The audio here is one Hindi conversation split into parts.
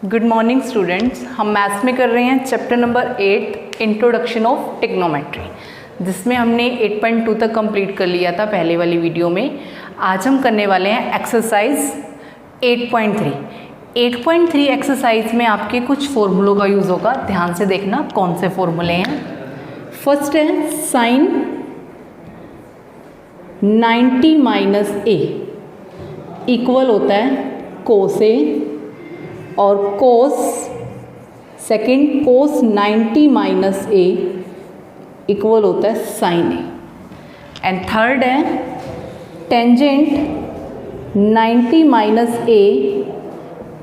Good morning students. हम मैथ्स में कर रहे हैं chapter number 8 introduction of trigonometry, जिसमें हमने 8.2 तक कंप्लीट कर लिया था पहले वाली वीडियो में। आज हम करने वाले हैं एक्सरसाइज 8.3। 8.3 एक्सरसाइज में आपके कुछ फॉर्मूलों का यूज़ होगा, ध्यान से देखना कौन से फॉर्मूले हैं। फर्स्ट है साइन 90 माइनस ए इक्वल होता है कोस ए, और cos second cos 90 minus A equal होता है साइन ए। एंड थर्ड है टेंजेंट 90 माइनस ए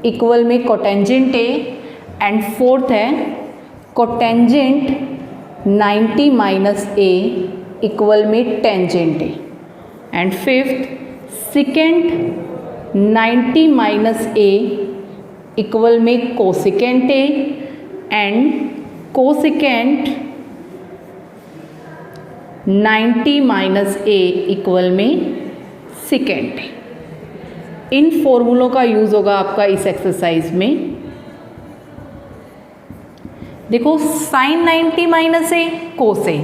इक्वल में कोटेंजेंट ए। एंड फोर्थ है कोटेंजेंट 90 माइनस ए इक्वल में tangent A. And fifth secant 90 minus A equal में cosecant A, and cosecant 90 minus A equal में सिकेंट ए। इन फॉर्मूलों का यूज़ होगा आपका इस एक्सरसाइज में। देखो sine 90 minus A cos A,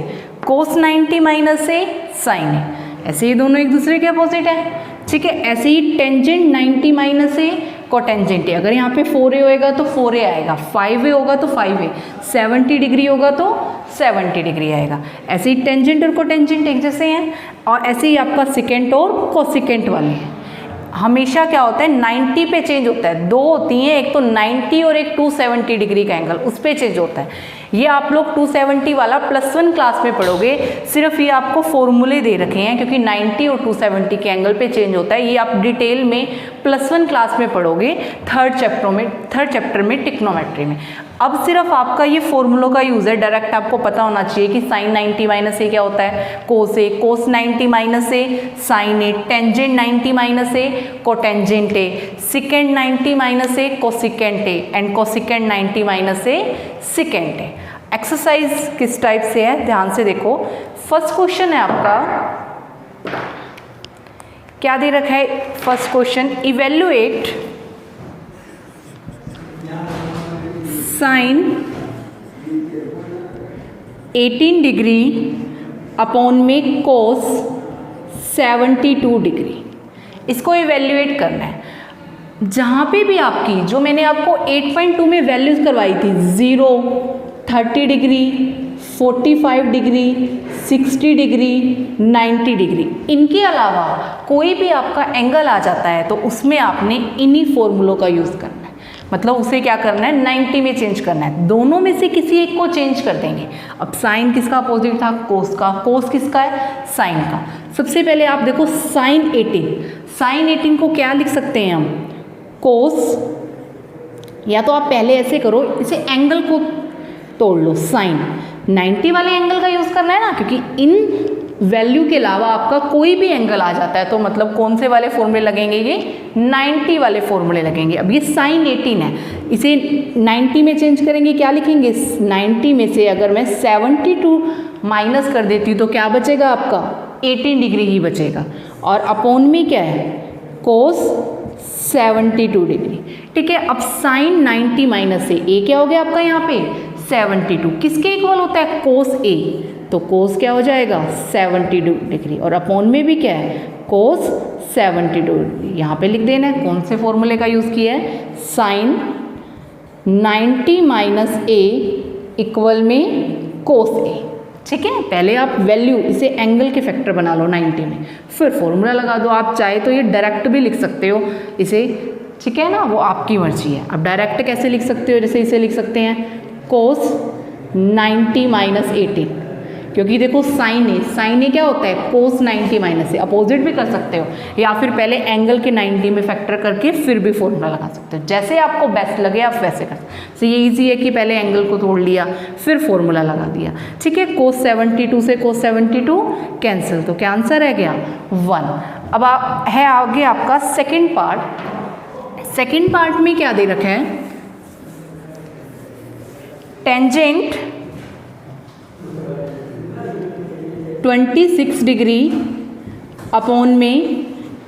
cos 90 minus A sine ए, ऐसे ही दोनों एक दूसरे के अपोजिट है। ठीक है, ऐसे ही टेंजेंट 90 माइनस ए कोटेंजेंट ए, अगर यहाँ पे 4a होएगा तो 4a आएगा, 5a होगा तो 5a, 70 डिग्री होगा तो 70 डिग्री आएगा। ऐसे ही टेंजेंट और कोटेंजेंट एक जैसे हैं, और ऐसे ही आपका सिकेंट और कोसिकेंट वाले हैं। हमेशा क्या होता है 90 पे चेंज होता है, दो होती हैं, एक तो 90 और एक 270 डिग्री का एंगल, उस पे चेंज होता है। ये आप लोग 270 वाला +1 क्लास में पढ़ोगे, सिर्फ ये आपको फॉर्मूले दे रखे हैं क्योंकि 90 और 270 के एंगल पे चेंज होता है। ये आप डिटेल में +1 क्लास में पढ़ोगे थर्ड चैप्टर में टिग्नोमेट्री में। अब सिर्फ आपका ये फॉर्मूलों का यूज़ है, डायरेक्ट आपको पता होना चाहिए कि साइन 90 माइनस ए क्या होता है, cos A, cos 90 minus A sine A, tangent 90 minus A cotangent A, secant 90 minus A cosecant A, and cosecant 90 minus A secant A. Exercise किस टाइप से है ध्यान से देखो। फर्स्ट क्वेश्चन है आपका, क्या दे रखा है first question, evaluate sine 18 degree upon में कोस 72 डिग्री। इसको इवेल्युएट करना है। जहाँ पे भी आपकी, जो मैंने आपको 8.2 में वैल्यूज करवाई थी, 0, 30 डिग्री, 45 डिग्री, 60 डिग्री, 90 डिग्री, इनके अलावा कोई भी आपका एंगल आ जाता है तो उसमें आपने इन्हीं फॉर्मूलों का यूज़ करना है। मतलब उसे क्या करना है 90 में चेंज करना है। दोनों में से किसी एक को चेंज कर देंगे। अब साइन किसका अपोजिट था, कोस का, कोस किसका है साइन का। सबसे पहले आप देखो साइन 18 को क्या लिख सकते हैं हम, कोस, या तो आप पहले ऐसे करो, इसे एंगल को तोड़ लो, साइन 90 वाले एंगल का यूज़ करना है ना, क्योंकि इन वैल्यू के अलावा आपका कोई भी एंगल आ जाता है तो मतलब कौन से वाले फॉर्मूले लगेंगे, ये 90 वाले फॉर्मूले लगेंगे। अब ये साइन 18 है, इसे 90 में चेंज करेंगे, क्या लिखेंगे, 90 में से अगर मैं 72 माइनस कर देती हूँ तो क्या बचेगा आपका 18 डिग्री ही बचेगा, और अपॉन में क्या है कोस 72 डिग्री। ठीक है, अब साइन 90 माइनस ए क्या हो गया आपका यहाँ पे 72, किसके इक्वल होता है कोस ए, तो कोस क्या हो जाएगा 72 डिग्री, और अपॉन में भी क्या है कोस 72 डिग्री। यहाँ पे लिख देना है कौन से फॉर्मूले का यूज़ किया है, साइन 90 माइनस ए इक्वल में कोस ए। ठीक है, पहले आप वैल्यू, इसे एंगल के फैक्टर बना लो 90 में, फिर फॉर्मूला लगा दो। आप चाहे तो ये डायरेक्ट भी लिख सकते हो इसे, ठीक है ना, वो आपकी मर्जी है। अब डायरेक्ट कैसे लिख सकते हो, जैसे इसे लिख सकते हैं कोस 90 माइनस 18, क्योंकि देखो साइन ए क्या होता है कोस 90 माइनस ए, अपोजिट भी कर सकते हो, या फिर पहले एंगल के 90 में फैक्टर करके फिर भी फॉर्मूला लगा सकते हो, जैसे आपको बेस्ट लगे आप वैसे कर सकते हो। तो ये इजी है कि पहले एंगल को तोड़ लिया फिर फॉर्मूला लगा दिया। ठीक है, कोस 72 से कोस 72 कैंसिल, तो क्या आंसर है गया 1। अब है आगे आपका सेकेंड पार्ट। सेकेंड पार्ट में क्या दे रखा है, टेंजेंट 26 डिग्री अपॉन में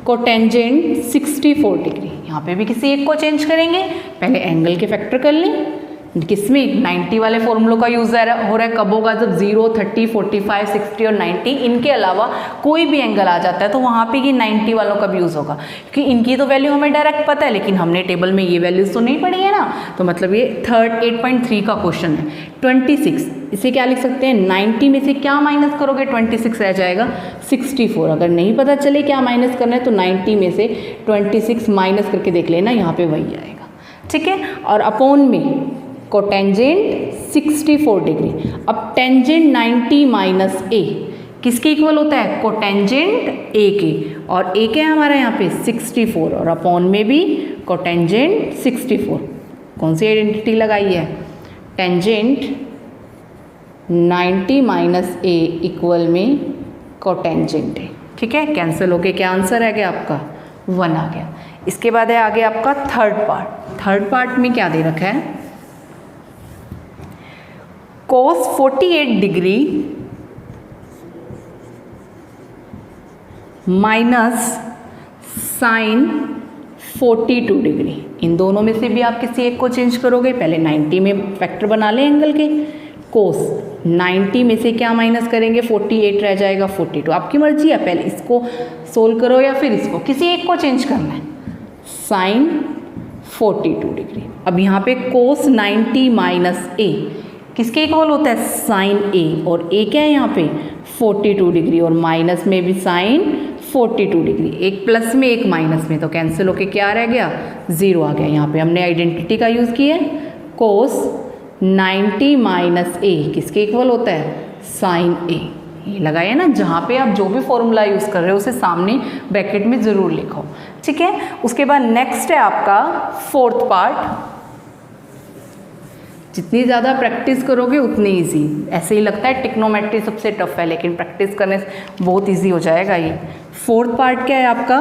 कोटेंजेंट 64 डिग्री। यहाँ पे भी किसी एक को चेंज करेंगे, पहले एंगल के फैक्टर कर लें। किसमें 90 वाले फॉर्मूलों का यूज़ हो रहा है, कब होगा, जब 0, 30, 45, 60 और 90 इनके अलावा कोई भी एंगल आ जाता है तो वहाँ पे ये 90 वालों का भी यूज़ होगा, क्योंकि इनकी तो वैल्यू हमें डायरेक्ट पता है, लेकिन हमने टेबल में ये वैल्यूज़ तो नहीं पढ़ी है ना। तो मतलब ये 8.3 का क्वेश्चन है। 26, इसे क्या लिख सकते हैं, 90 में से क्या माइनस करोगे, 26 रह जाएगा 64। अगर नहीं पता चले क्या माइनस करना है तो 90 में से 26 माइनस करके देख लेना, यहाँ पे वही आएगा, ठीक है। और अपॉन में कोटेंजेंट 64 डिग्री। अब टेंजेंट 90 माइनस ए किसके इक्वल होता है, कोटेंजेंट ए के, और ए के हमारा यहाँ पे 64 और अपॉन में भी कोटेंजेंट 64। कौन सी आइडेंटिटी लगाई है, टेंजेंट 90 माइनस ए इक्वल में कोटेंजेंट है, ठीक है। कैंसिल होके क्या आंसर है गया आपका, 1 आ गया। इसके बाद है आगे आपका थर्ड पार्ट। थर्ड पार्ट में क्या दे रखा है, cos 48 degree minus sine 42 degree. इन दोनों में से भी आप किसी एक को चेंज करोगे, पहले 90 में फैक्टर बना लें एंगल के। cos 90 में से क्या माइनस करेंगे, 48 रह जाएगा 42। आपकी मर्जी है, पहले इसको सोल्व करो या फिर इसको, किसी एक को चेंज करना है। Sine 42 degree. अब यहाँ पे cos 90 माइनस ए किसके इक्वल होता है, साइन ए, और ए क्या है यहाँ पे 42 डिग्री, और माइनस में भी साइन 42 डिग्री। एक प्लस में एक माइनस में, तो कैंसिल होके क्या रह गया, 0 आ गया। यहाँ पे हमने आइडेंटिटी का यूज़ किया है, cos 90 माइनस ए किसके इक्वल होता है, साइन ए। ये लगाया ना, जहाँ पे आप जो भी फॉर्मूला यूज़ कर रहे हो उसे सामने ब्रैकेट में ज़रूर लिखो, ठीक है। उसके बाद नेक्स्ट है आपका फोर्थ पार्ट। जितनी ज़्यादा प्रैक्टिस करोगे उतनी इजी। ऐसे ही लगता है ट्रिग्नोमेट्री सबसे टफ है, लेकिन प्रैक्टिस करने से बहुत इजी हो जाएगा ये। फोर्थ पार्ट क्या है आपका,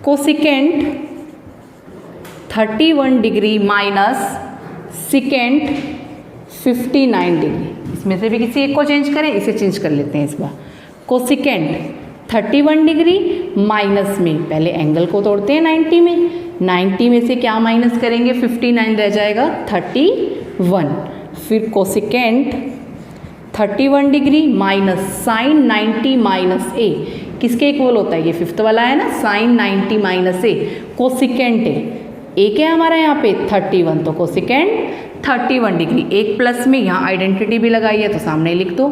cosecant 31 degree minus secant 59 degree. इसमें से भी किसी एक को चेंज करें, इसे चेंज कर लेते हैं इस बार। कोसिकेंट 31 डिग्री माइनस में, पहले एंगल को तोड़ते हैं 90 में, 90 में से क्या माइनस करेंगे, 59 रह जाएगा 31। फिर cosecant 31 degree minus sine 90 minus A किसके इक्वल होता है, ये फिफ्थ वाला है ना, sine 90 minus A, cosecant A क्या है हमारा यहाँ पे 31, तो कोसिकेंट 31 डिग्री। एक प्लस में यहाँ आइडेंटिटी भी लगाई है तो सामने लिख दो,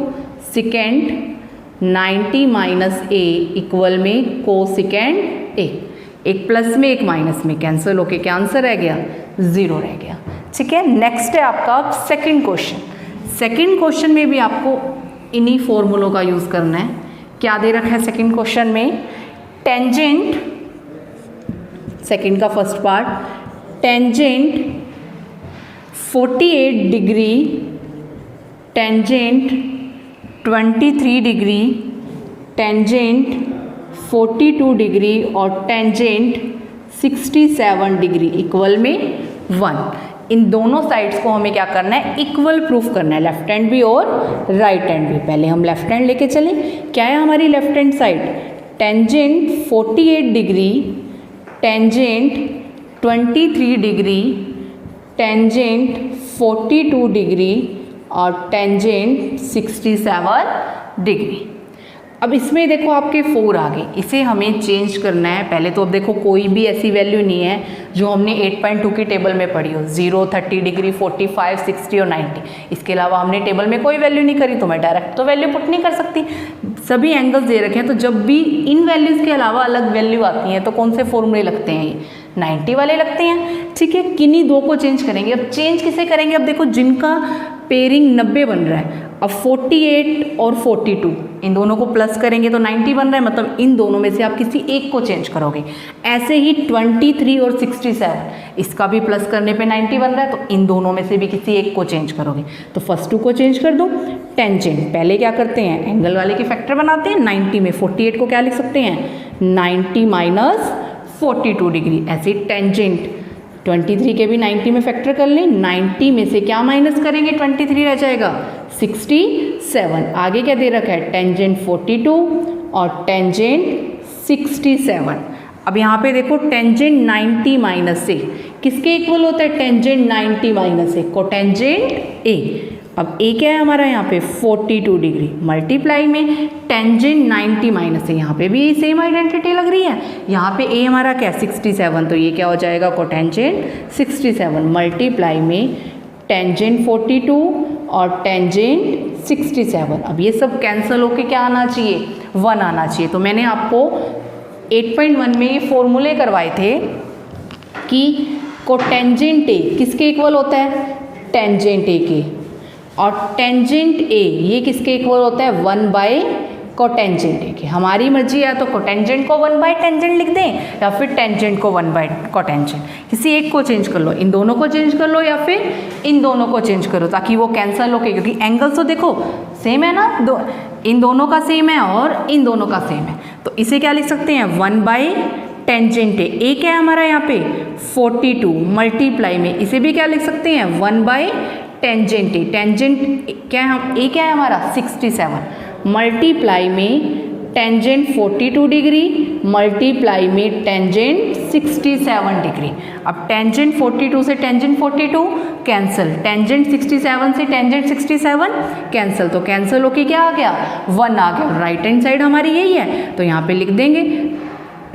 सिकेंट 90 माइनस ए इक्वल में कोसिकेंट ए। एक प्लस में एक माइनस में, कैंसिल होके क्या आंसर रह गया, 0 रह गया, ठीक है। नेक्स्ट है आपका सेकंड क्वेश्चन। सेकंड क्वेश्चन में भी आपको इन्हीं फॉर्मूलों का यूज़ करना है। क्या दे रखा है सेकंड क्वेश्चन में, टेंजेंट, सेकंड का first part, tangent 48 degree, tangent 23 degree, tangent 42 degree और टेंजेंट 67 डिग्री इक्वल में 1। इन दोनों साइड्स को हमें क्या करना है, इक्वल प्रूफ करना है, लेफ्ट हैंड भी और राइट हैंड भी। पहले हम लेफ्ट हैंड लेके चलें। क्या है हमारी left hand side, tangent 48 degree, tangent 23 degree, tangent 42 degree और टेंजेंट 67 डिग्री। अब इसमें देखो आपके 4 आ गए, इसे हमें चेंज करना है। पहले तो अब देखो कोई भी ऐसी वैल्यू नहीं है जो हमने 8.2 की टेबल में पढ़ी हो, 0, 30 डिग्री, 45, 60 और 90। इसके अलावा हमने टेबल में कोई वैल्यू नहीं करी, तो मैं डायरेक्ट तो वैल्यू पुट नहीं कर सकती। सभी एंगल्स दे रखे हैं, तो जब भी इन वैल्यूज़ के अलावा अलग वैल्यू आती हैं तो कौन से फॉर्मूले लगते हैं, ये 90 वाले लगते हैं, ठीक है। किन्हीं दो को चेंज करेंगे। अब चेंज किसे करेंगे, अब देखो जिनका पेयरिंग 90 बन रहा है, अब 48 और 42 इन दोनों को प्लस करेंगे तो 90 बन रहा है, मतलब इन दोनों में से आप किसी एक को चेंज करोगे। ऐसे ही 23 और 67 इसका भी प्लस करने पे 90 बन रहा है, तो इन दोनों में से भी किसी एक को चेंज करोगे। तो फर्स्ट 2 को चेंज कर दो। टेंजेंट पहले क्या करते हैं, एंगल वाले के फैक्टर बनाते हैं। 90 में 48 को क्या लिख सकते हैं, 90 माइनस 42 डिग्री। ऐसे टेंजेंट 23 के भी 90 में फैक्टर कर लें। 90 में से क्या माइनस करेंगे, 23 रह जाएगा 67। आगे क्या दे रखा है, टेंजेंट 42 और टेंजेंट 67। अब यहाँ पे देखो टेंजेंट 90 माइनस ए किसके इक्वल होता है, टेंजेंट 90 माइनस ए, कोटेंजेंट ए। अब ए क्या है हमारा यहाँ पे 42 डिग्री मल्टीप्लाई में टेंजेंट 90 माइनस ए, यहाँ पे भी सेम आइडेंटिटी लग रही है। यहाँ पे ए हमारा क्या 67, तो ये क्या हो जाएगा कोटेंजेंट 67 मल्टीप्लाई में टेंजेंट 42 और टेंजेंट 67। अब ये सब कैंसिल होके क्या आना चाहिए, 1 आना चाहिए। तो मैंने आपको 8.1 में ये फॉर्मूले करवाए थे कि कोटेंजेंट ए किसके इक्वल होता है, टेंजेंट ए के, और टेंजेंट ए ये किसके इक्वल होता है 1 बाय कोटेंजेंट ए के। हमारी मर्जी है तो कोटेंजेंट को 1 बाय टेंजेंट लिख दें या फिर टेंजेंट को 1 बाय कोटेंजेंट, किसी एक को चेंज कर लो, इन दोनों को चेंज कर लो या फिर इन दोनों को चेंज करो ताकि वो कैंसिल हो के, क्योंकि एंगल तो देखो सेम है ना, इन दोनों का सेम है और इन दोनों का सेम है। तो इसे क्या लिख सकते हैं 1 बाय टेंजेंट ए क्या है हमारा यहाँ पे 42 मल्टीप्लाई में इसे भी क्या लिख सकते हैं 1 बाय टेंजेंट ए, टेंजेंट क्या है हम ए क्या है हमारा 67 मल्टीप्लाई में टेंजेंट 42 डिग्री मल्टीप्लाई में टेंजेंट 67 डिग्री। अब टेंजेंट 42 से टेंजेंट 42 कैंसिल, टेंजेंट 67 से टेंजेंट 67 कैंसिल, तो कैंसिल होके क्या आ गया 1 आ गया। राइट हैंड साइड हमारी यही है तो यहाँ पे लिख देंगे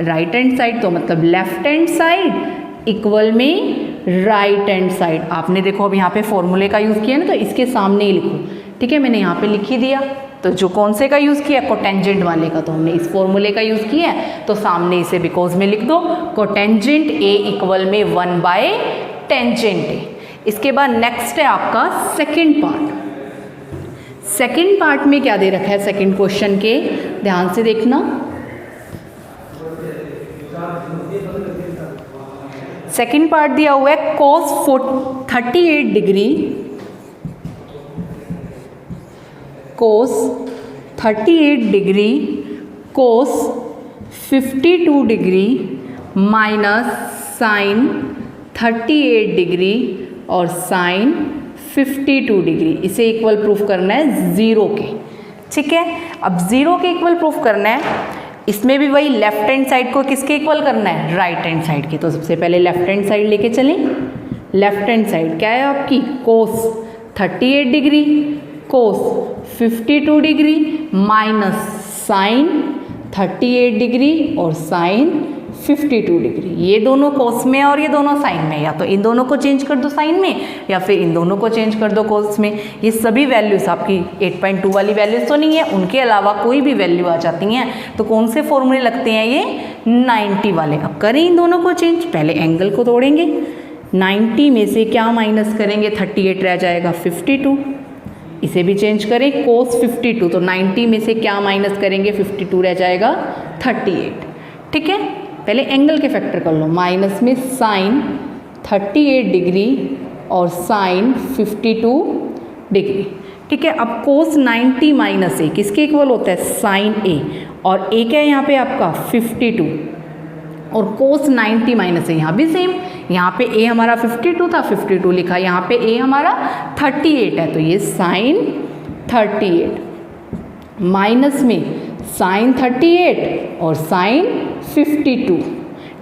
राइट हैंड साइड, तो मतलब लेफ्ट हैंड साइड इक्वल में राइट हैंड साइड। आपने देखो अब यहाँ पे फॉर्मूले का यूज़ किया ना तो इसके सामने ही लिखो, ठीक है, मैंने यहाँ पे लिख ही दिया। तो जो कौन से का यूज़ किया कोटेंजेंट वाले का, तो हमने इस फॉर्मूले का यूज़ किया है तो सामने इसे बिकॉज में लिख दो, कोटेंजेंट ए इक्वल में 1 बाय टेंजेंट ए। इसके बाद नेक्स्ट है आपका सेकेंड पार्ट। सेकेंड पार्ट में क्या दे रखा है सेकेंड क्वेश्चन के, ध्यान से देखना। सेकेंड पार्ट दिया हुआ है cos 38 degree, cos 38 degree cos 52 degree minus sine 38 degree और साइन 52 डिग्री। इसे इक्वल प्रूफ करना है 0 के, ठीक है। अब 0 के इक्वल प्रूफ करना है, इसमें भी वही लेफ्ट हैंड साइड को किसके इक्वल करना है राइट हैंड साइड के। तो सबसे पहले लेफ्ट हैंड साइड लेके चलें। लेफ्ट हैंड साइड क्या है आपकी cos 38 degree cos 52 degree minus sine 38 degree और साइन 52 डिग्री। ये दोनों cos में और ये दोनों साइन में, या तो इन दोनों को चेंज कर दो साइन में या फिर इन दोनों को चेंज कर दो cos में। ये सभी वैल्यूज आपकी 8.2 वाली वैल्यूज तो नहीं है, उनके अलावा कोई भी वैल्यू आ जाती हैं तो कौन से फॉर्मूले लगते हैं ये 90 वाले। अब करें इन दोनों को चेंज, पहले एंगल को तोड़ेंगे, 90 में से क्या माइनस करेंगे 38 रह जाएगा 52, इसे भी चेंज करें cos 52, तो 90 में से क्या माइनस करेंगे 52 रह जाएगा 38, ठीक है। पहले एंगल के फैक्टर कर लो, माइनस में साइन 38 डिग्री और साइन 52 डिग्री, ठीक है। अब cos 90 माइनस ए किसके इक्वल होता है साइन ए, और ए क्या है यहाँ पे आपका 52 और cos 90 माइनस ए यहाँ भी सेम, यहाँ पे ए हमारा 52 था 52 लिखा, यहाँ पे ए हमारा 38 है तो ये साइन 38 माइनस में साइन 38 और साइन 52,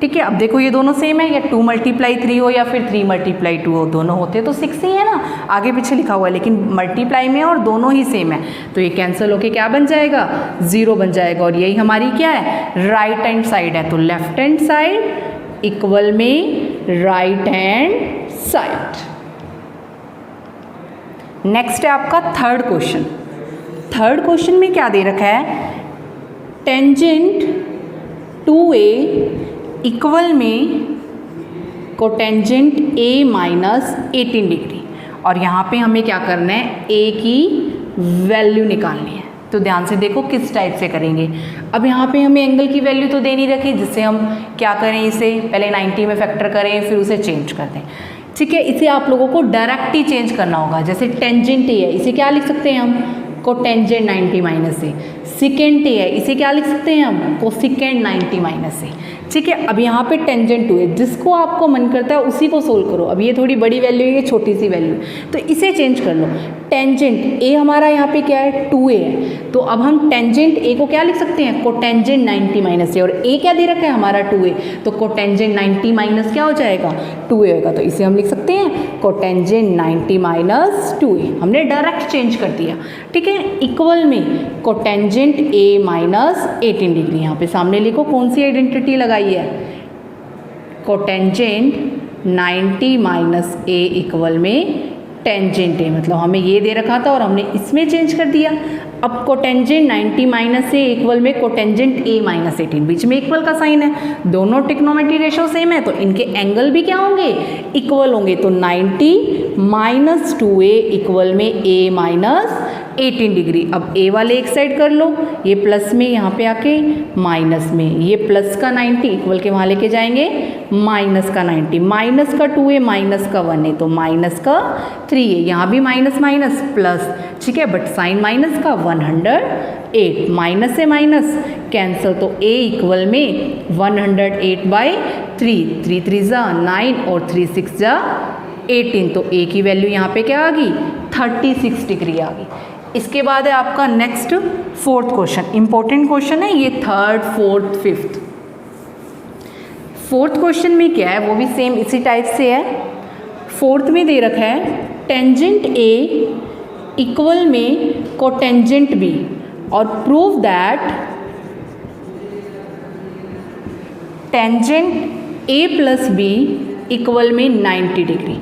ठीक है। अब देखो ये दोनों सेम है, या 2 मल्टीप्लाई 3 हो या फिर 3 मल्टीप्लाई 2 हो, दोनों होते तो 6 ही है ना, आगे पीछे लिखा हुआ है लेकिन मल्टीप्लाई में और दोनों ही सेम है तो ये कैंसिल होके क्या बन जाएगा 0 बन जाएगा। और यही हमारी क्या है राइट हैंड साइड है, तो लेफ्ट हैंड साइड इक्वल में राइट हैंड साइड। नेक्स्ट है आपका थर्ड क्वेश्चन। थर्ड क्वेश्चन में क्या दे रखा है, टेंजेंट 2a इक्वल में कोटेंजेंट a माइनस 18 डिग्री, और यहाँ पे हमें क्या करना है a की वैल्यू निकालनी है। तो ध्यान से देखो किस टाइप से करेंगे। अब यहाँ पे हमें एंगल की वैल्यू तो दे नहीं रखी, जिससे हम क्या करें, इसे पहले 90 में फैक्टर करें फिर उसे चेंज कर दें, ठीक है। इसे आप लोगों को डायरेक्ट ही चेंज करना होगा। जैसे टेंजेंट a है, इसे क्या लिख सकते हैं हम कोटेंजेंट 90 माइनस ए, सिकेंट ए है, इसे क्या लिख सकते हैं हम, कोसिकेंट 90 माइनस ए। ठीक है, अब यहाँ पे टेंजेंट 2 है, जिसको आपको मन करता है उसी को सोल्व करो। अब ये थोड़ी बड़ी वैल्यू है, ये छोटी सी वैल्यू है, तो इसे चेंज कर लो। टेंजेंट ए हमारा यहाँ पे क्या है, 2a है, तो अब हम टेंजेंट ए को क्या लिख सकते हैं, कोटेंजेंट 90 माइनस ए, और ए क्या दे रखा है हमारा 2a, तो कोटेंजेंट 90 माइनस क्या हो जाएगा, 2a होगा, तो इसे हम लिख सकते हैं कोटेंजेंट 90 माइनस 2a, हमने डायरेक्ट चेंज कर दिया। ठीक है, इक्वल में कोटेंजेंट a माइनस 18 डिग्री, यहाँ पे सामने लिखो कौन सी आइडेंटिटी लगाई है, कोटेंजेंट 90 माइनस ए इक्वल में टेंजेंट ए, मतलब हमें ये दे रखा था और हमने इसमें चेंज कर दिया। अब कोटेंजेंट 90 माइनस ए इक्वल में कोटेंजेंट ए माइनस 18, बीच में इक्वल का साइन है, दोनों ट्रिग्नोमेट्री रेशो सेम है, तो इनके एंगल भी क्या होंगे, इक्वल होंगे, तो 90 माइनस 2a इक्वल में a माइनस 18 डिग्री। अब a वाले एक साइड कर लो, ये प्लस में यहाँ पे आके माइनस में, ये प्लस का 90 इक्वल के वहाँ लेके जाएंगे माइनस का 90, माइनस का 2a माइनस का 1 है, तो माइनस का 3 है, यहाँ भी माइनस माइनस प्लस, ठीक है, बट साइन माइनस का 108, माइनस से माइनस कैंसिल, तो a इक्वल में 108/3, 3 3 जा 9 और 3 6 जा 18, तो a की वैल्यू यहाँ पे क्या आ गई, 36 डिग्री आ गई। इसके बाद है आपका next fourth question, important question है ये, third fourth fifth. Fourth question में क्या है, वो भी सेम इसी टाइप से है। फोर्थ में दे रखा है टेंजेंट ए इक्वल में कोटेंजेंट बी, और prove that tangent A plus B equal में 90 डिग्री।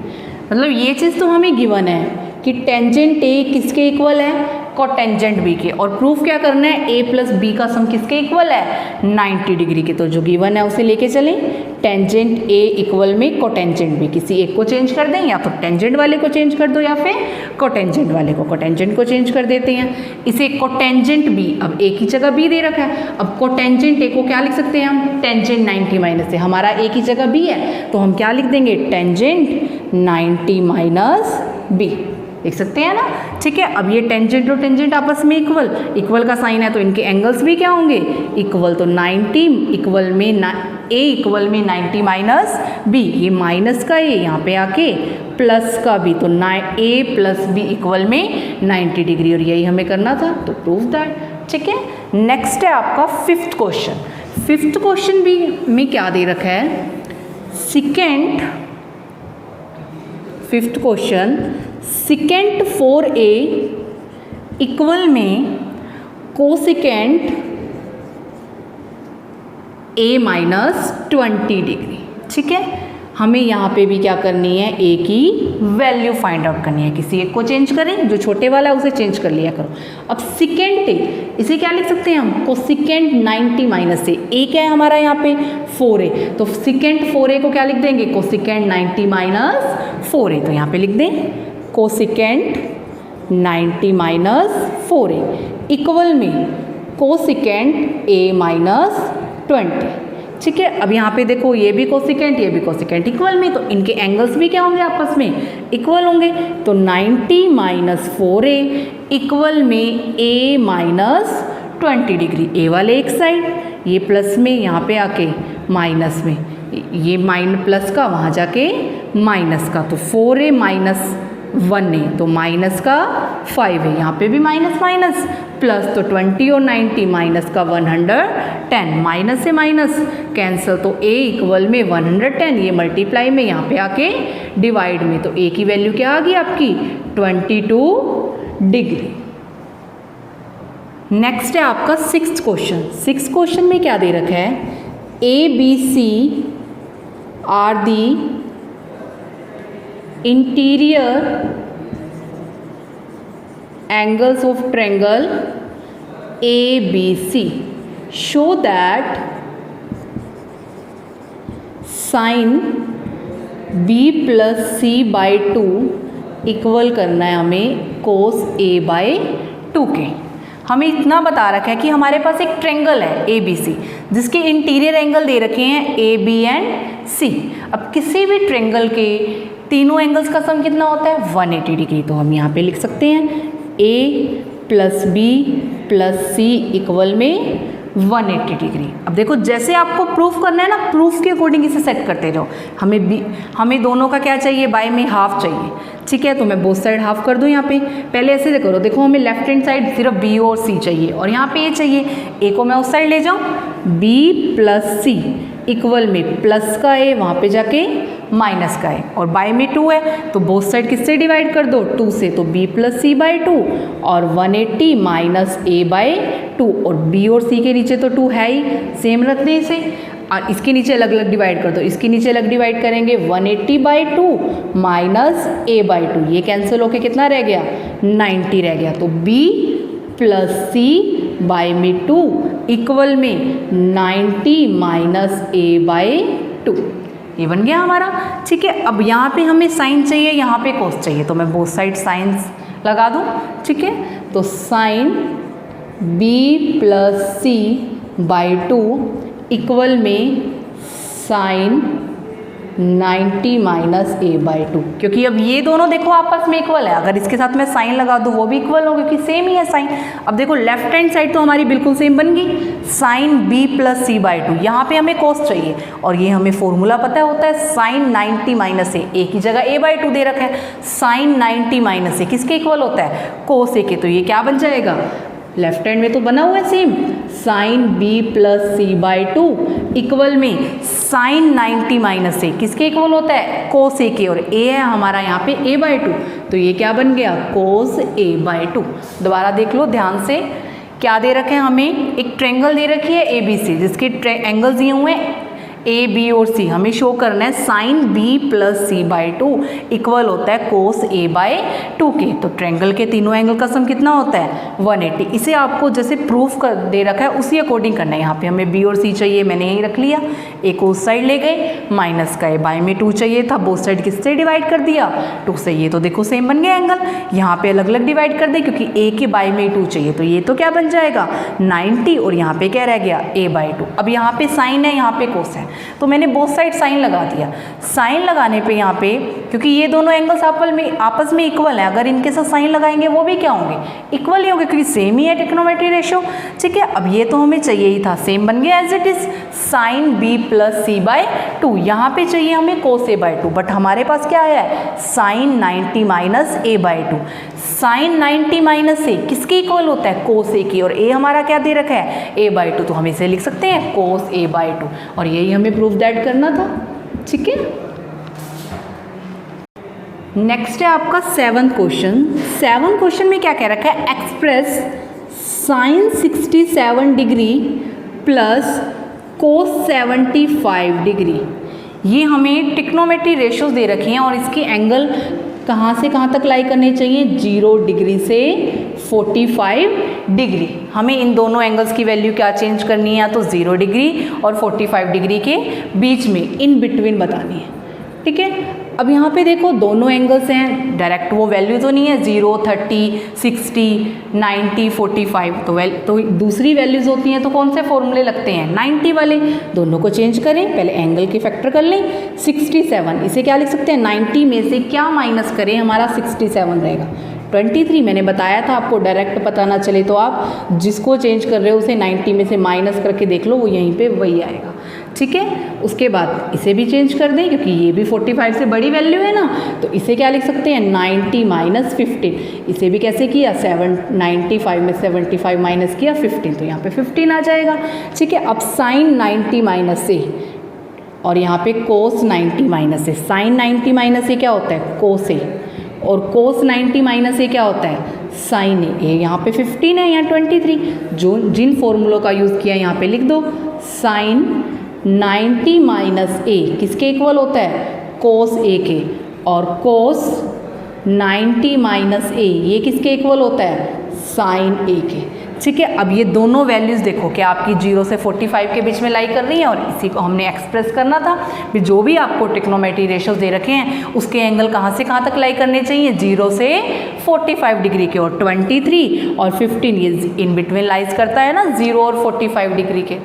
मतलब ये चीज़ तो हमें गिवन है कि टेंजेंट ए किसके इक्वल है, कोटेंजेंट बी के, और प्रूफ क्या करना है, a प्लस बी का सम किसके इक्वल है, 90 डिग्री के। तो जो गिवन है उसे लेके चलें, टेंजेंट a इक्वल में कोटेंजेंट बी, किसी एक को चेंज कर दें, या तो टेंजेंट वाले को चेंज कर दो या फिर कोटेंजेंट वाले को, कोटेंजेंट को चेंज कर देते हैं। इसे कोटेंजेंट b, अब a की जगह b दे रखा है, अब कोटेंजेंट a को क्या लिख सकते हैं हम, टेंजेंट 90 माइनस से, हमारा a की जगह b है, तो हम क्या लिख देंगे, टेंजेंट 90 माइनस b, देख सकते हैं ना। ठीक है, अब ये टेंजेंट और टेंजेंट आपस में इक्वल, इक्वल का साइन है, तो इनके एंगल्स भी क्या होंगे, इक्वल, तो 90 इक्वल में a इक्वल में 90 माइनस b, ये माइनस का a यहाँ पे आके प्लस का b, तो a प्लस b इक्वल में 90 डिग्री, और यही हमें करना था, तो प्रूव दैट। ठीक है, नेक्स्ट है आपका फिफ्थ क्वेश्चन। फिफ्थ क्वेश्चन भी में क्या दे रखा है, secant, fifth question, secant 4a equal में कोसिकेंट a माइनस 20 डिग्री। ठीक है, हमें यहाँ पे भी क्या करनी है, a की वैल्यू फाइंड आउट करनी है, किसी एक को चेंज करें, जो छोटे वाला है उसे चेंज कर लिया करो। अब सिकेंट a, इसे क्या लिख सकते हैं हम, कोसिकेंट 90 माइनस a क्या है हमारा यहाँ पे 4a, तो सिकेंट 4a को क्या लिख देंगे, कोसिकेंट 90 माइनस 4a, तो यहाँ पे लिख दें कोसिकेंट 90 माइनस 4a इक्वल में कोसिकेंट a माइनस 20। ठीक है, अब यहाँ पे देखो ये भी कोसिकेंट, ये भी कोसिकेंट इक्वल में, तो इनके एंगल्स भी क्या होंगे, आपस में इक्वल होंगे, तो 90 माइनस 4a इक्वल में a माइनस 20 डिग्री, a वाले एक साइड, ये प्लस में यहाँ पे आके माइनस में, ये प्लस का वहाँ जाके माइनस का, तो 4a माइनस 1 है, तो माइनस का 5 है, यहाँ पे भी माइनस माइनस प्लस, तो 20 और 90 माइनस का 110, माइनस से माइनस कैंसिल, तो a इक्वल में 110, ये मल्टीप्लाई में यहाँ पे आके डिवाइड में, तो a की वैल्यू क्या आ गई आपकी 22 डिग्री। नेक्स्ट है आपका सिक्स्थ क्वेश्चन। सिक्स्थ क्वेश्चन में क्या दे रखा है, ABC are the interior angles of triangle ABC, show that sin B plus C by 2 equal करना है हमें cos A by 2 के। हमें इतना बता रखा है कि हमारे पास एक ट्रेंगल है ABC, जिसके इंटीरियर एंगल दे रखे हैं A, B एंड C। अब किसी भी ट्रेंगल के तीनों एंगल्स का सम कितना होता है, 180 डिग्री, तो हम यहाँ पे लिख सकते हैं A plus B plus C equal में 180 डिग्री। अब देखो जैसे आपको प्रूफ करना है ना, प्रूफ के अकॉर्डिंग इसे सेट करते जाओ। हमें दोनों का क्या चाहिए, बाय में हाफ चाहिए, ठीक है। तो मैं बोथ साइड हाफ कर दूं यहाँ पे। पहले ऐसे करो, देखो हमें लेफ्ट हैंड साइड सिर्फ बी और सी चाहिए और यहाँ पे ये चाहिए। ए को मैं उस साइड ले जाऊँ, बी प्लस सी इक्वल में प्लस का ए वहाँ पे जाके माइनस का है और बाय में 2 है तो बोथ साइड किससे डिवाइड कर दो, 2 से। तो b प्लस सी बाई 2 और 180 माइनस ए बाई 2 और b और c के नीचे तो 2 है ही, सेम रख दें इसे। और इसके नीचे अलग अलग डिवाइड कर दो, इसके नीचे अलग डिवाइड करेंगे 180 बाई 2 माइनस ए बाई 2, ये कैंसिल होके कितना रह गया, 90 रह गया। तो b प्लस सी बाई में 2 इक्वल में 90 माइनस ए बाई 2, ये बन गया हमारा, ठीक है। अब यहाँ पे हमें साइन चाहिए, यहाँ पे कोस चाहिए, तो मैं बोथ साइड साइंस लगा दूँ, ठीक है। तो sine b plus C by 2 equal में साइन 90 माइनस ए बाई 2, क्योंकि अब ये दोनों देखो आपस में इक्वल है। अगर इसके साथ मैं साइन लगा दूँ वो भी इक्वल हो, क्योंकि सेम ही है साइन। अब देखो लेफ्ट हैंड साइड तो हमारी बिल्कुल सेम बन गई, sine b plus C by 2। यहाँ पे हमें कोस चाहिए और ये हमें फॉर्मूला पता होता है साइन 90 माइनस ए की जगह a बाई 2 दे रखा है। साइन 90 माइनस ए किसके इक्वल होता है, कोस ए के। तो ये क्या बन जाएगा, लेफ्ट हैंड में तो बना हुआ है same, sine b plus C by 2 equal में साइन 90 माइनस ए किसके इक्वल होता है, कोस ए के। और a है हमारा यहाँ पे a बाई 2, तो ये क्या बन गया, कोस a बाई 2। दोबारा देख लो ध्यान से, क्या दे रखे हैं हमें, एक ट्रायंगल दे रखी है ABC जिसके एंगल्स दिए हुए हैं ए बी और सी। हमें शो करना है sine b plus C by 2 equal होता है कोस a बाई 2 के। तो ट्रायंगल के तीनों एंगल का सम कितना होता है, 180। इसे आपको जैसे प्रूफ कर दे रखा है उसी अकॉर्डिंग करना है। यहाँ पे हमें b और c चाहिए, मैंने यही रख लिया, a को उस साइड ले गए, माइनस का a बाई में 2 चाहिए था, बोथ साइड किससे डिवाइड कर दिया, 2 से। ये तो देखो सेम बन गया एंगल। यहाँ पे अलग अलग डिवाइड कर दे क्योंकि a के बाई में 2 चाहिए, तो ये तो क्या बन जाएगा 90 और यहाँ पे क्या रह गया a बाई 2। अब यहाँ पे साइन है, यहाँ पे कोस है, तो मैंने बोथ साइड साइन लगा दिया। साइन लगाने पे यहाँ पे क्योंकि ये दोनों एंगल्स आपस में इक्वल है, अगर इनके साथ साइन लगाएंगे वो भी क्या होंगे, इक्वल ही होंगे, क्योंकि सेम ही है ट्रिग्नोमेट्री रेशियो, ठीक है। अब ये तो हमें चाहिए ही था, सेम बन गया as it is, sine b plus C by 2। यहाँ पे चाहिए हमें कोस a बाई 2, बट हमारे पास क्या है, sine 90 minus a by 2। Sine 90 minus A किसके इक्वल होता है, कोस ए की, और ए हमारा क्या दे रखा है, a बाई 2, तो हम इसे लिख सकते हैं कोस a बाई 2, और यही हमें प्रूफ दैट करना था, ठीक है। नेक्स्ट है आपका 7th क्वेश्चन। 7th क्वेश्चन में क्या कह रखा है, express sine 67 degree plus cos 75 degree. ये हमें ट्रिग्नोमेट्री रेशियोज दे रखी हैं और इसके एंगल कहाँ से कहाँ तक लाई करने चाहिए, 0 डिग्री से 45 डिग्री। हमें इन दोनों एंगल्स की वैल्यू क्या चेंज करनी है, तो 0 डिग्री और 45 डिग्री के बीच में, इन बिटवीन बतानी है, ठीक है। अब यहाँ पे देखो दोनों एंगल्स हैं, डायरेक्ट वो वैल्यू तो नहीं है, 0, 30, 60, 90, 45, तो दूसरी वैल्यूज़ होती हैं तो कौन से फॉर्मूले लगते हैं, 90 वाले। दोनों को चेंज करें, पहले एंगल के फैक्टर कर लें, 67, इसे क्या लिख सकते हैं, 90 में से क्या माइनस करें, हमारा 67 रहेगा। 23 मैंने बताया था आपको, डायरेक्ट पता ना चले तो आप जिसको चेंज कर रहे हो उसे 90 में से माइनस करके देख लो, वो यहीं पे वही आएगा, ठीक है। उसके बाद इसे भी चेंज कर दें क्योंकि ये भी 45 से बड़ी वैल्यू है ना, तो इसे क्या लिख सकते हैं, 90 माइनस 15। इसे भी कैसे किया, 95 में 75 माइनस किया 15, तो यहाँ पे 15 आ जाएगा, ठीक है। अब साइन 90 माइनस से और यहाँ पे कोस 90 माइनस से, साइन 90 माइनस से क्या होता है, कोस ए, और कोस 90 माइनस ए क्या होता है, साइन ए। यहाँ पे 15 है, यहाँ 23, जो जिन फॉर्मूलों का यूज़ किया यहाँ पे लिख दो। साइन 90 माइनस ए किसके इक्वल होता है, कोस ए के, और कोस 90 माइनस ए ये किसके इक्वल होता है, साइन ए के, ठीक है। अब ये दोनों वैल्यूज़ देखो कि आपकी 0 से 45 के बीच में लाई कर रही है, और इसी को हमने एक्सप्रेस करना था। फिर जो भी आपको ट्रिग्नोमेट्री रेशियोज दे रखे हैं उसके एंगल कहाँ से कहाँ तक लाई करने चाहिए, 0 से 45 डिग्री के, और 23 और 15 ये इन बिटवीन लाइज करता है ना, 0 और 45 डिग्री के।